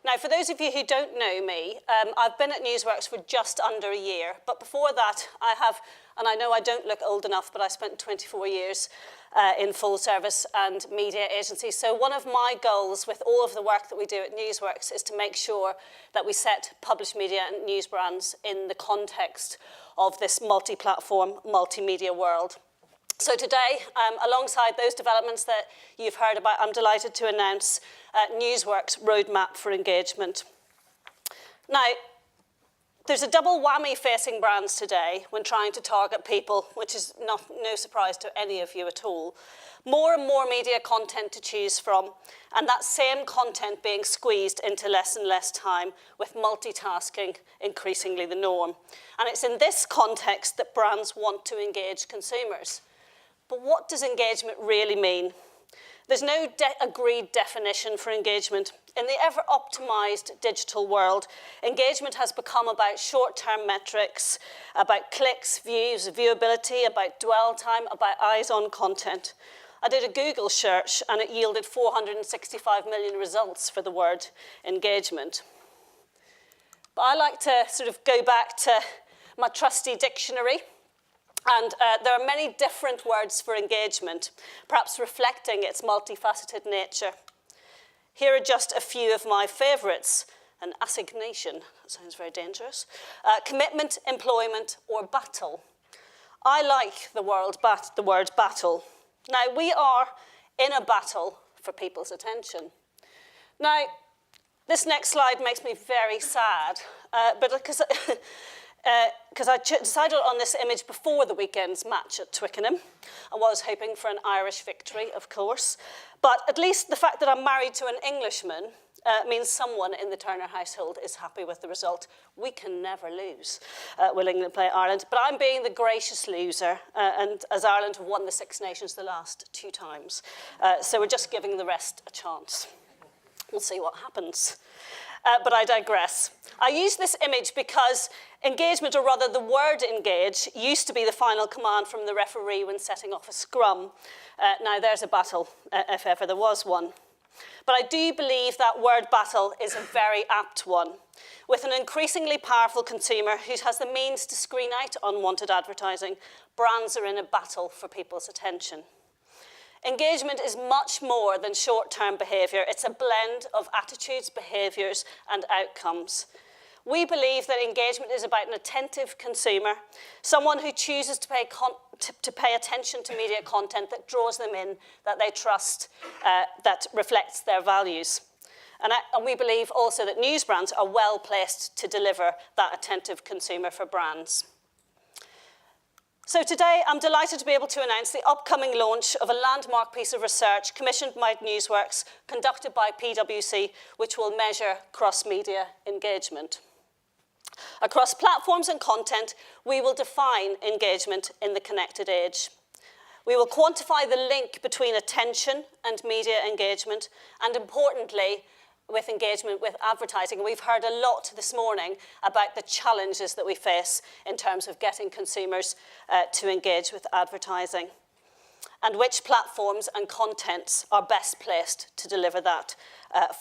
Now, for those of you who don't know me, I've been at Newsworks for just under a year. But before that, I have, and I know I don't look old enough, but I spent 24 years in full service and media agencies. So one of my goals with all of the work that we do at Newsworks is to make sure that we set published media and news brands in the context of this multi-platform, multimedia world. So today, alongside those developments that you've heard about, I'm delighted to announce Newsworks' roadmap for engagement. Now, there's a double whammy facing brands today when trying to target people, which is no surprise to any of you at all. More and more media content to choose from, and that same content being squeezed into less and less time, with multitasking increasingly the norm. And it's in this context that brands want to engage consumers. But what does engagement really mean? There's no agreed definition for engagement. In the ever-optimized digital world, engagement has become about short-term metrics, about clicks, views, viewability, about dwell time, about eyes-on content. I did a Google search, and it yielded 465 million results for the word engagement. But I like to sort of go back to my trusty dictionary. And there are many different words for engagement, perhaps reflecting its multifaceted nature. Here are just a few of my favourites. An assignation, that sounds very dangerous. Commitment, employment, or battle. I like the word battle. Now, we are in a battle for people's attention. Now, this next slide makes me very sad, but because I decided on this image before the weekend's match at Twickenham. I was hoping for an Irish victory, of course. But at least the fact that I'm married to an Englishman means someone in the Turner household is happy with the result. We can never lose will England play Ireland. But I'm being the gracious loser, and as Ireland have won the Six Nations the last 2 times. So we're just giving the rest a chance. We'll see what happens. But I digress. I use this image because engagement, or rather the word engage, used to be the final command from the referee when setting off a scrum. Now there's a battle, if ever there was one. But I do believe that word battle is a very apt one. With an increasingly powerful consumer who has the means to screen out unwanted advertising, brands are in a battle for people's attention. Engagement is much more than short-term behaviour. It's a blend of attitudes, behaviours, and outcomes. We believe that engagement is about an attentive consumer, someone who chooses to pay attention to media content that draws them in, that they trust, that reflects their values. And we believe also that news brands are well placed to deliver that attentive consumer for brands. So today, I'm delighted to be able to announce the upcoming launch of a landmark piece of research commissioned by Newsworks, conducted by PwC, which will measure cross-media engagement. Across platforms and content, we will define engagement in the connected age. We will quantify the link between attention and media engagement, and importantly, with engagement with advertising. We've heard a lot this morning about the challenges that we face in terms of getting consumers to engage with advertising, and which platforms and contents are best placed to deliver that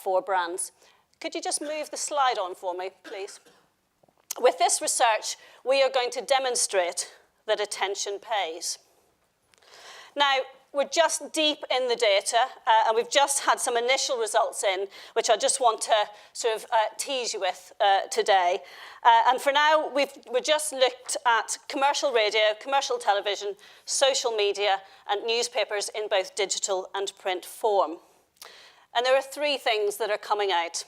for brands. Could you just move the slide on for me, please? With this research, we are going to demonstrate that attention pays. Now, we're just deep in the data, and we've just had some initial results in, which I just want to sort of tease you with today. And for now, we've just looked at commercial radio, commercial television, social media, and newspapers in both digital and print form. And there are 3 things that are coming out.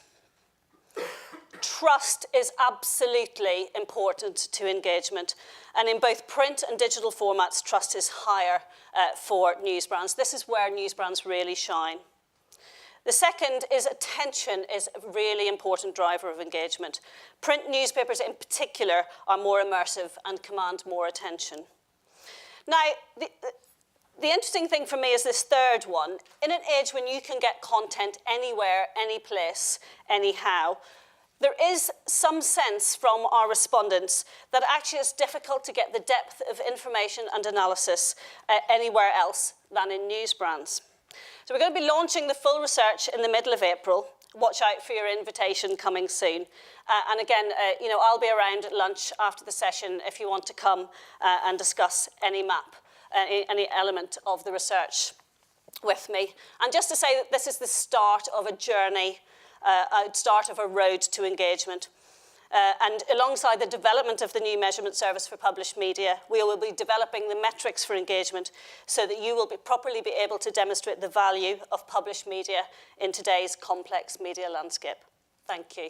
Trust is absolutely important to engagement. And in both print and digital formats, trust is higher for news brands. This is where news brands really shine. The second is attention is a really important driver of engagement. Print newspapers in particular are more immersive and command more attention. Now, the interesting thing for me is this third one. In an age when you can get content anywhere, any place, anyhow, there is some sense from our respondents that actually it's difficult to get the depth of information and analysis anywhere else than in news brands. So we're going to be launching the full research in the middle of April. watch out for your invitation coming soon. And again, I'll be around at lunch after the session if you want to come and discuss any map, any element of the research with me. And just to say that this is the start of a journey, start of a road to engagement. And alongside the development of the new measurement service for published media, we will be developing the metrics for engagement so that you will properly be able to demonstrate the value of published media in today's complex media landscape. Thank you.